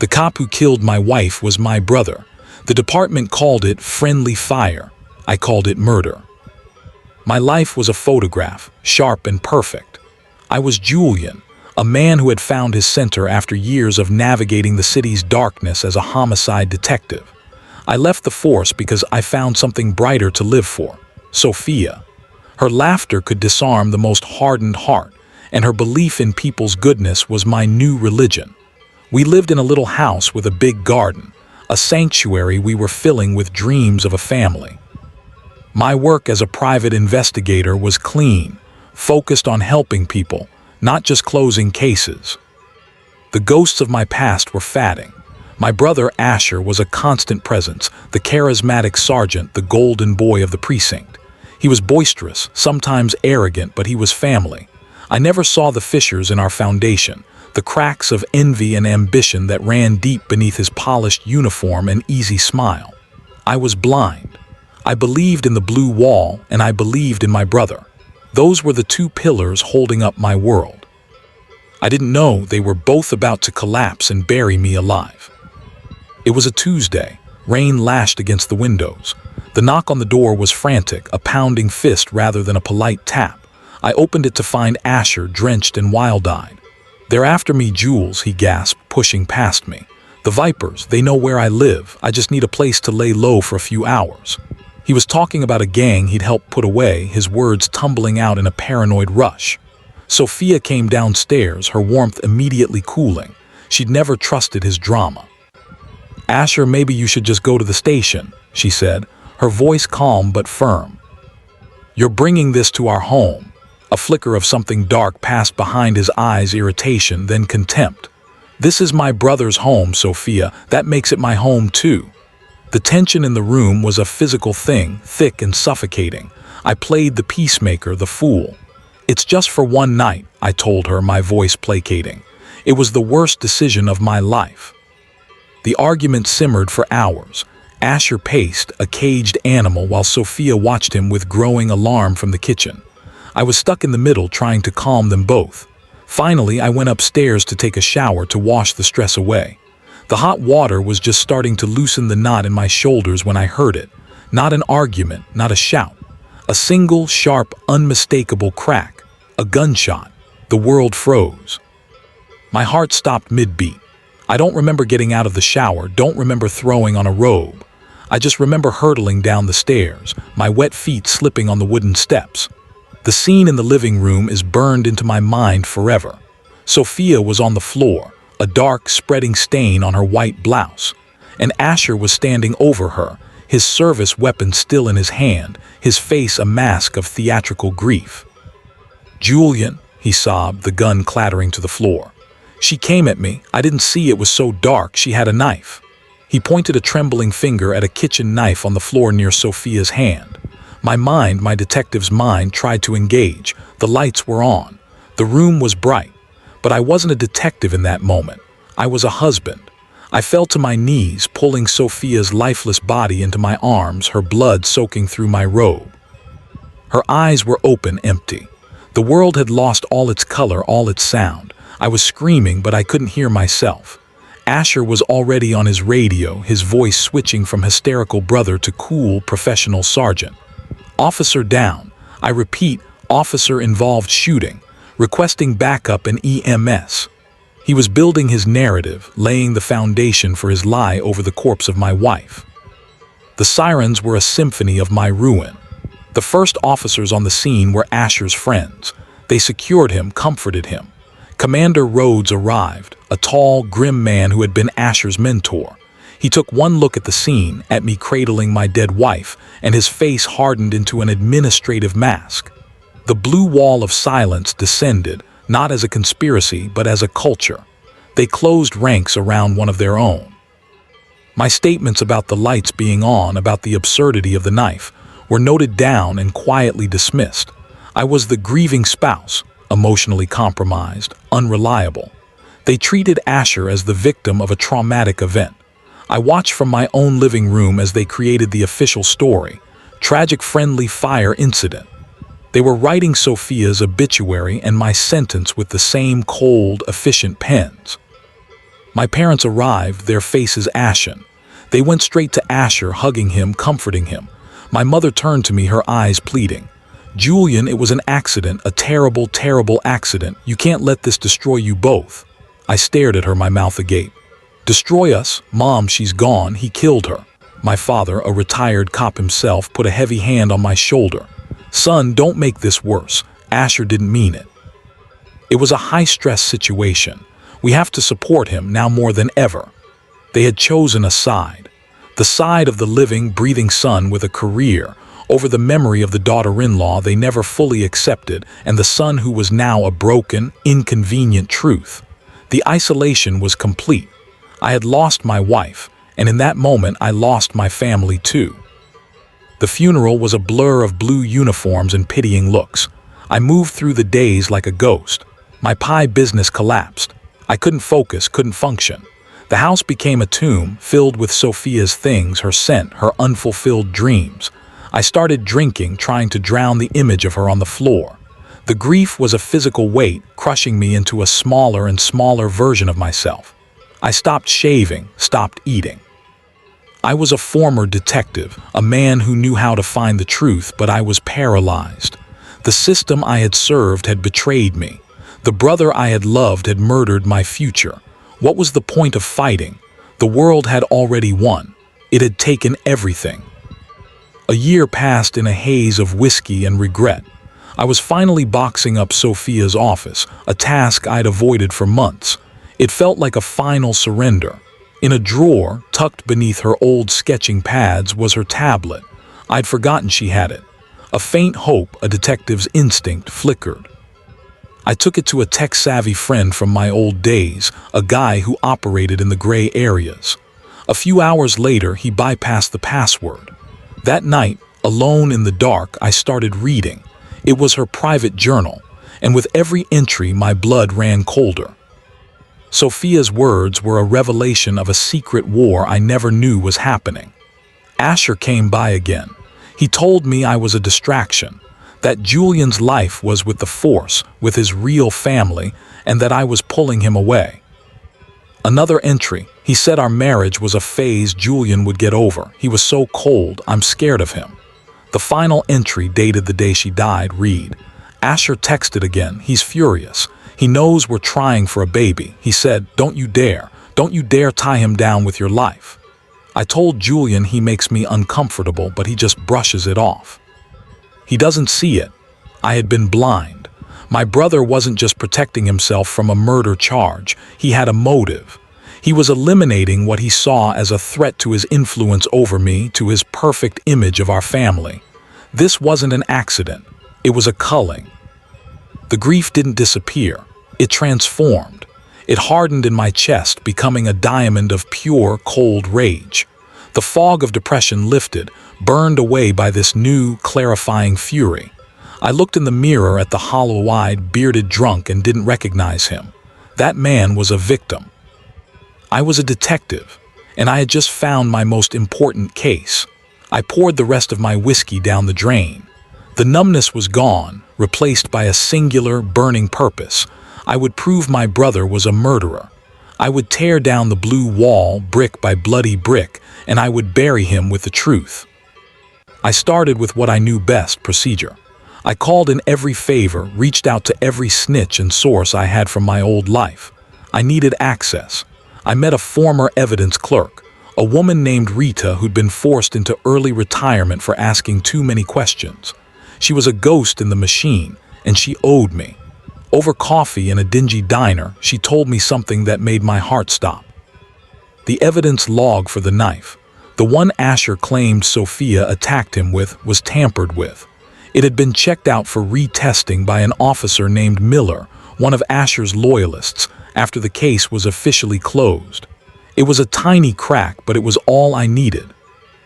The cop who killed my wife was my brother. The department called it friendly fire. I called it murder. My life was a photograph, sharp and perfect. I was Julian, a man who had found his center after years of navigating the city's darkness as a homicide detective. I left the force because I found something brighter to live for: Sophia. Her laughter could disarm the most hardened heart, and her belief in people's goodness was my new religion. We lived in a little house with a big garden, a sanctuary we were filling with dreams of a family. My work as a private investigator was clean, focused on helping people, not just closing cases. The ghosts of my past were fatting. My brother Asher was a constant presence, the charismatic sergeant, the golden boy of the precinct. He was boisterous, sometimes arrogant, but he was family. I never saw the fissures in our foundation, the cracks of envy and ambition that ran deep beneath his polished uniform and easy smile. I was blind. I believed in the blue wall, and I believed in my brother. Those were the two pillars holding up my world. I didn't know they were both about to collapse and bury me alive. It was a Tuesday. Rain lashed against the windows. The knock on the door was frantic, a pounding fist rather than a polite tap. I opened it to find Asher drenched and wild-eyed. "They're after me, Jules," he gasped, pushing past me. "The Vipers, they know where I live. I just need a place to lay low for a few hours." He was talking about a gang he'd helped put away, his words tumbling out in a paranoid rush. Sophia came downstairs, her warmth immediately cooling. She'd never trusted his drama. "Asher, maybe you should just go to the station," she said, her voice calm but firm. "You're bringing this to our home." A flicker of something dark passed behind his eyes, irritation, then contempt. "This is my brother's home, Sophia. That makes it my home too." The tension in the room was a physical thing, thick and suffocating. I played the peacemaker, the fool. "It's just for one night," I told her, my voice placating. It was the worst decision of my life. The argument simmered for hours. Asher paced, a caged animal, while Sophia watched him with growing alarm from the kitchen. I was stuck in the middle, trying to calm them both. Finally, I went upstairs to take a shower to wash the stress away. The hot water was just starting to loosen the knot in my shoulders when I heard it. Not an argument, not a shout. A single, sharp, unmistakable crack. A gunshot. The world froze. My heart stopped mid-beat. I don't remember getting out of the shower, don't remember throwing on a robe. I just remember hurtling down the stairs, my wet feet slipping on the wooden steps. The scene in the living room is burned into my mind forever. Sophia was on the floor, a dark, spreading stain on her white blouse, and Asher was standing over her, his service weapon still in his hand, his face a mask of theatrical grief. "Julian," he sobbed, the gun clattering to the floor. "She came at me. I didn't see it was so dark. She had a knife." He pointed a trembling finger at a kitchen knife on the floor near Sophia's hand. My detective's mind, tried to engage. The lights were on. The room was bright. But I wasn't a detective in that moment. I was a husband. I fell to my knees, pulling Sophia's lifeless body into my arms, her blood soaking through my robe. Her eyes were open, empty. The world had lost all its color, all its sound. I was screaming, but I couldn't hear myself. Asher was already on his radio, his voice switching from hysterical brother to cool, professional sergeant. "Officer down. I repeat, officer involved shooting. Requesting backup and EMS." He was building his narrative, laying the foundation for his lie over the corpse of my wife. The sirens were a symphony of my ruin. The first officers on the scene were Asher's friends. They secured him, comforted him. Commander Rhodes arrived, a tall, grim man who had been Asher's mentor. He took one look at the scene, at me cradling my dead wife, and his face hardened into an administrative mask. The blue wall of silence descended, not as a conspiracy, but as a culture. They closed ranks around one of their own. My statements about the lights being on, about the absurdity of the knife, were noted down and quietly dismissed. I was the grieving spouse, emotionally compromised, unreliable. They treated Asher as the victim of a traumatic event. I watched from my own living room as they created the official story, tragic friendly fire incident. They were writing Sophia's obituary and my sentence with the same cold, efficient pens. My parents arrived, their faces ashen. They went straight to Asher, hugging him, comforting him. My mother turned to me, her eyes pleading. "Julian, it was an accident, a terrible, terrible accident. You can't let this destroy you both." I stared at her, my mouth agape. "Destroy us? Mom, she's gone. He killed her." My father, a retired cop himself, put a heavy hand on my shoulder. "Son, don't make this worse. Asher didn't mean it." It was a high-stress situation. We have to support him now more than ever. They had chosen a side. The side of the living, breathing son with a career, over the memory of the daughter-in-law they never fully accepted, and the son who was now a broken, inconvenient truth. The isolation was complete. I had lost my wife, and in that moment I lost my family too. The funeral was a blur of blue uniforms and pitying looks. I moved through the days like a ghost. My pie business collapsed. I couldn't focus, couldn't function. The house became a tomb, filled with Sophia's things, her scent, her unfulfilled dreams. I started drinking, trying to drown the image of her on the floor. The grief was a physical weight, crushing me into a smaller and smaller version of myself. I stopped shaving, stopped eating. I was a former detective, a man who knew how to find the truth, but I was paralyzed. The system I had served had betrayed me. The brother I had loved had murdered my future. What was the point of fighting? The world had already won. It had taken everything. A year passed in a haze of whiskey and regret. I was finally boxing up Sophia's office, a task I'd avoided for months. It felt like a final surrender. In a drawer, tucked beneath her old sketching pads, was her tablet. I'd forgotten she had it. A faint hope, a detective's instinct, flickered. I took it to a tech-savvy friend from my old days, a guy who operated in the gray areas. A few hours later, he bypassed the password. That night, alone in the dark, I started reading. It was her private journal, and with every entry, my blood ran colder. Sophia's words were a revelation of a secret war I never knew was happening. Asher came by again. He told me I was a distraction, that Julian's life was with the Force, with his real family, and that I was pulling him away. Another entry. He said our marriage was a phase Julian would get over. He was so cold, I'm scared of him. The final entry, dated the day she died, read, "Asher texted again. He's furious. He knows we're trying for a baby. He said, don't you dare tie him down with your life." I told Julian he makes me uncomfortable, but he just brushes it off. He doesn't see it. I had been blind. My brother wasn't just protecting himself from a murder charge. He had a motive. He was eliminating what he saw as a threat to his influence over me, to his perfect image of our family. This wasn't an accident. It was a culling. The grief didn't disappear. It transformed. It hardened in my chest, becoming a diamond of pure, cold rage. The fog of depression lifted, burned away by this new, clarifying fury. I looked in the mirror at the hollow-eyed, bearded drunk and didn't recognize him. That man was a victim. I was a detective, and I had just found my most important case. I poured the rest of my whiskey down the drain. The numbness was gone, replaced by a singular, burning purpose. I would prove my brother was a murderer. I would tear down the blue wall, brick by bloody brick, and I would bury him with the truth. I started with what I knew best, procedure. I called in every favor, reached out to every snitch and source I had from my old life. I needed access. I met a former evidence clerk, a woman named Rita who'd been forced into early retirement for asking too many questions. She was a ghost in the machine, and she owed me. Over coffee in a dingy diner, she told me something that made my heart stop. The evidence log for the knife, the one Asher claimed Sophia attacked him with, was tampered with. It had been checked out for retesting by an officer named Miller, one of Asher's loyalists, after the case was officially closed. It was a tiny crack, but it was all I needed.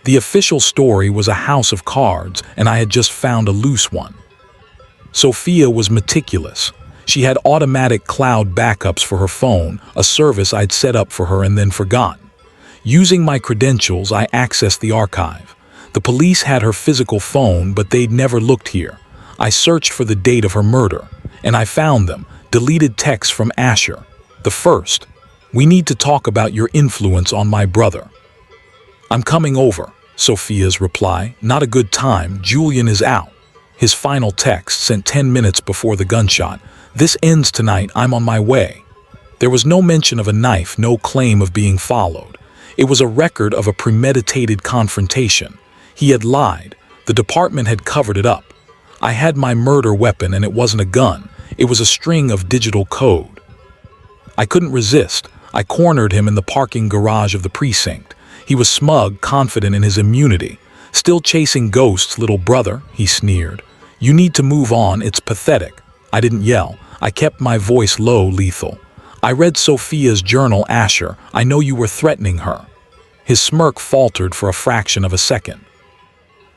The official story was a house of cards, and I had just found a loose one. Sophia was meticulous. She had automatic cloud backups for her phone, a service I'd set up for her and then forgotten. Using my credentials, I accessed the archive. The police had her physical phone, but they'd never looked here. I searched for the date of her murder, and I found them, deleted texts from Asher. The first, We need to talk about your influence on my brother." "I'm coming over," Sophia's reply. "Not a good time. Julian is out." His final text, sent 10 minutes before the gunshot. "This ends tonight. I'm on my way." There was no mention of a knife, no claim of being followed. It was a record of a premeditated confrontation. He had lied. The department had covered it up. I had my murder weapon, and it wasn't a gun. It was a string of digital code. I couldn't resist. I cornered him in the parking garage of the precinct. He was smug, confident in his immunity. "Still chasing ghosts, little brother," he sneered. "You need to move on. It's pathetic." I didn't yell. I kept my voice low, lethal. "I read Sophia's journal, Asher. I know you were threatening her." His smirk faltered for a fraction of a second.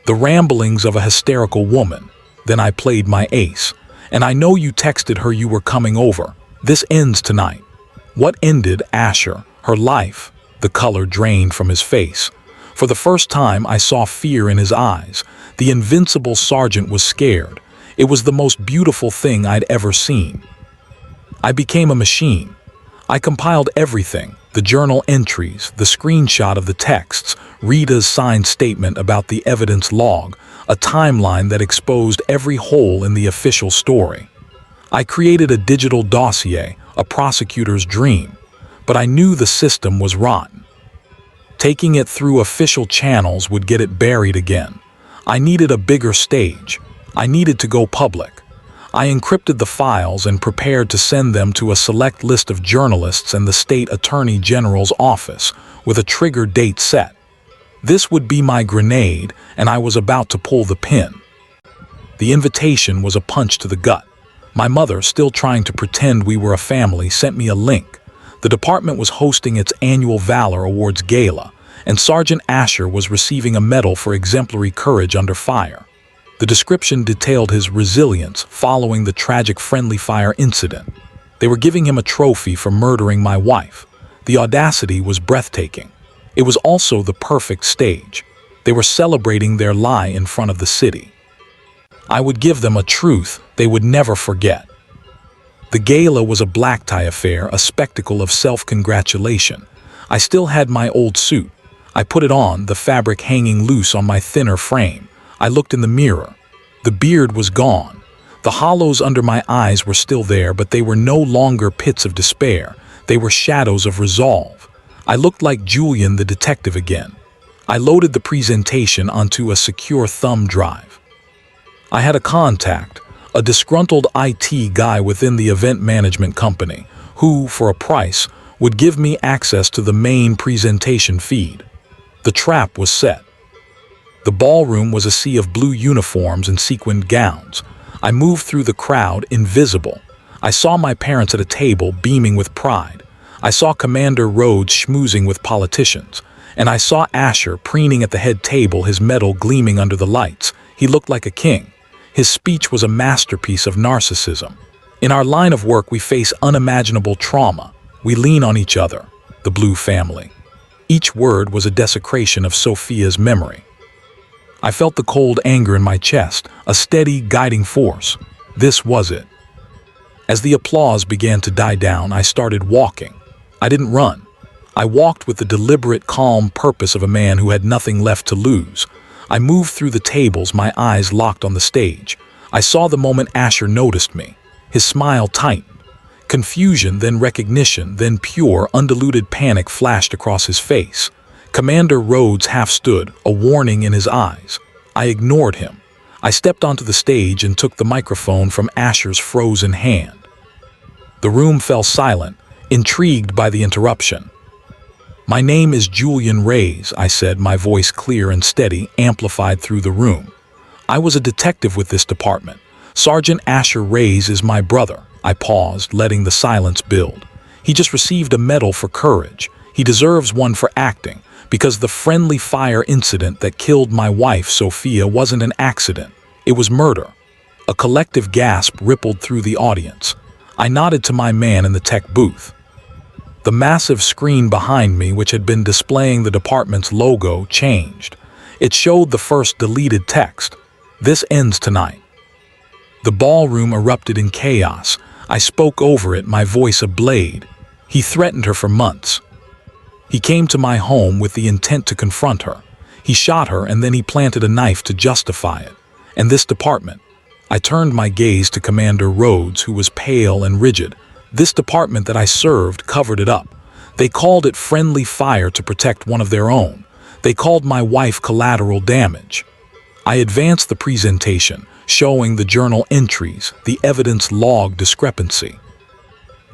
"The ramblings of a hysterical woman." Then I played my ace. "And I know you texted her you were coming over. This ends tonight." What ended, Asher? Her life. The color drained from his face. For the first time, I saw fear in his eyes. The invincible sergeant was scared. It was the most beautiful thing I'd ever seen. I became a machine. I compiled everything, the journal entries, the screenshot of the texts, Rita's signed statement about the evidence log, a timeline that exposed every hole in the official story. I created a digital dossier, a prosecutor's dream, but I knew the system was rotten. Taking it through official channels would get it buried again. I needed a bigger stage. I needed to go public. I encrypted the files and prepared to send them to a select list of journalists and the state attorney general's office, with a trigger date set. This would be my grenade, and I was about to pull the pin. The invitation was a punch to the gut. My mother, still trying to pretend we were a family, sent me a link. The department was hosting its annual Valor Awards gala, and Sergeant Asher was receiving a medal for exemplary courage under fire. The description detailed his resilience following the tragic friendly fire incident. They were giving him a trophy for murdering my wife. The audacity was breathtaking. It was also the perfect stage. They were celebrating their lie in front of the city. I would give them a truth they would never forget. The gala was a black tie affair, a spectacle of self-congratulation. I still had my old suit. I put it on, the fabric hanging loose on my thinner frame. I looked in the mirror. The beard was gone. The hollows under my eyes were still there, but they were no longer pits of despair. They were shadows of resolve. I looked like Julian the detective again. I loaded the presentation onto a secure thumb drive. I had a contact, a disgruntled IT guy within the event management company, who, for a price, would give me access to the main presentation feed. The trap was set. The ballroom was a sea of blue uniforms and sequined gowns. I moved through the crowd, invisible. I saw my parents at a table, beaming with pride. I saw Commander Rhodes schmoozing with politicians. And I saw Asher preening at the head table, his medal gleaming under the lights. He looked like a king. His speech was a masterpiece of narcissism. In our line of work, we face unimaginable trauma. We lean on each other, the Blue family. Each word was a desecration of Sophia's memory. I felt the cold anger in my chest, a steady, guiding force. This was it. As the applause began to die down, I started walking. I didn't run. I walked with the deliberate, calm purpose of a man who had nothing left to lose. I moved through the tables, my eyes locked on the stage. I saw the moment Asher noticed me. His smile tightened. Confusion, then recognition, then pure, undiluted panic flashed across his face. Commander Rhodes half stood, a warning in his eyes. I ignored him. I stepped onto the stage and took the microphone from Asher's frozen hand. The room fell silent, intrigued by the interruption. "My name is Julian Reyes," I said, my voice clear and steady, amplified through the room. "I was a detective with this department. Sergeant Asher Reyes is my brother." I paused, letting the silence build. "He just received a medal for courage. He deserves one for acting, because the friendly fire incident that killed my wife, Sophia, wasn't an accident. It was murder." A collective gasp rippled through the audience. I nodded to my man in the tech booth. The massive screen behind me, which had been displaying the department's logo, changed. It showed the first deleted text. "This ends tonight." The ballroom erupted in chaos. I spoke over it, my voice a blade. He threatened her for months. He came to my home with the intent to confront her. He shot her and then he planted a knife to justify it. And this department, I turned my gaze to Commander Rhodes, who was pale and rigid. This department that I served covered it up. They called it friendly fire to protect one of their own. They called my wife collateral damage. I advanced the presentation, showing the journal entries, the evidence log discrepancy.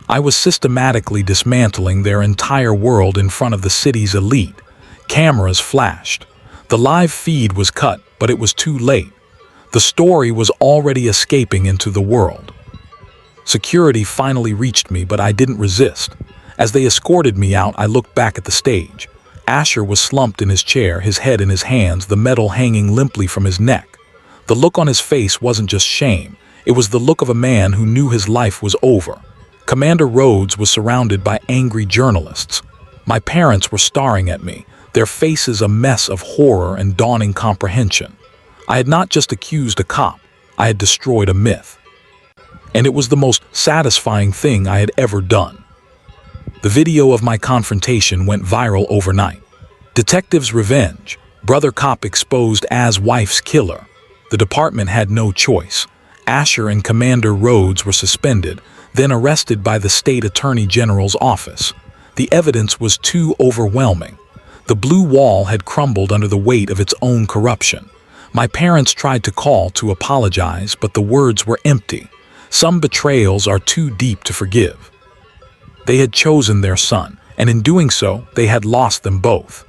I was systematically dismantling their entire world in front of the city's elite. Cameras flashed. The live feed was cut, but it was too late. The story was already escaping into the world. Security finally reached me, but I didn't resist. As they escorted me out, I looked back at the stage. Asher was slumped in his chair, his head in his hands, the metal hanging limply from his neck. The look on his face wasn't just shame. It was the look of a man who knew his life was over. Commander Rhodes was surrounded by angry journalists. My parents were staring at me, their faces a mess of horror and dawning comprehension. I had not just accused a cop, I had destroyed a myth. And it was the most satisfying thing I had ever done. The video of my confrontation went viral overnight. Detective's revenge, brother cop exposed as wife's killer. The department had no choice. Asher and Commander Rhodes were suspended, then arrested by the state attorney general's office. The evidence was too overwhelming. The blue wall had crumbled under the weight of its own corruption. My parents tried to call to apologize, but the words were empty. Some betrayals are too deep to forgive. They had chosen their son, and in doing so, they had lost them both.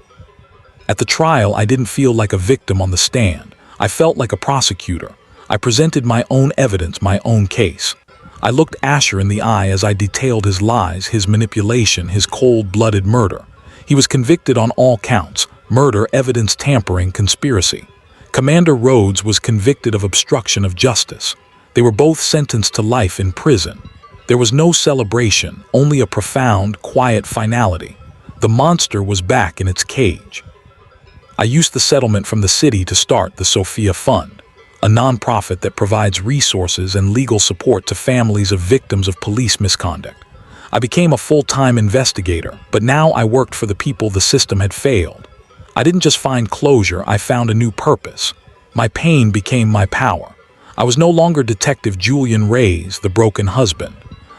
At the trial, I didn't feel like a victim on the stand. I felt like a prosecutor. I presented my own evidence, my own case. I looked Asher in the eye as I detailed his lies, his manipulation, his cold-blooded murder. He was convicted on all counts: murder, evidence tampering, conspiracy. Commander Rhodes was convicted of obstruction of justice. They were both sentenced to life in prison. There was no celebration, only a profound, quiet finality. The monster was back in its cage. I used the settlement from the city to start the Sophia Fund, a nonprofit that provides resources and legal support to families of victims of police misconduct. I became a full-time investigator, but now I worked for the people the system had failed. I didn't just find closure, I found a new purpose. My pain became my power. I was no longer Detective Julian Reyes, the broken husband.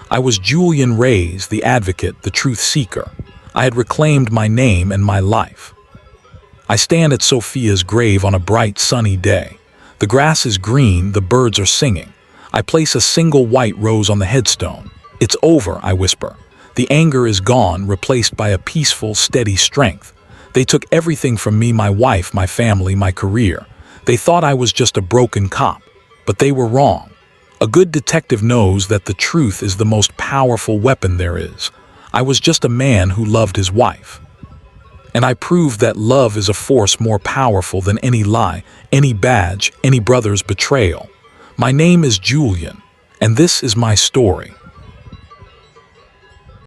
I was Julian Reyes, the advocate, the truth seeker. I had reclaimed my name and my life. I stand at Sophia's grave on a bright, sunny day. The grass is green, the birds are singing. I place a single white rose on the headstone. "It's over," I whisper. The anger is gone, replaced by a peaceful, steady strength. They took everything from me: my wife, my family, my career. They thought I was just a broken cop, but they were wrong. A good detective knows that the truth is the most powerful weapon there is. I was just a man who loved his wife. And I proved that love is a force more powerful than any lie, any badge, any brother's betrayal. My name is Julian, and this is my story.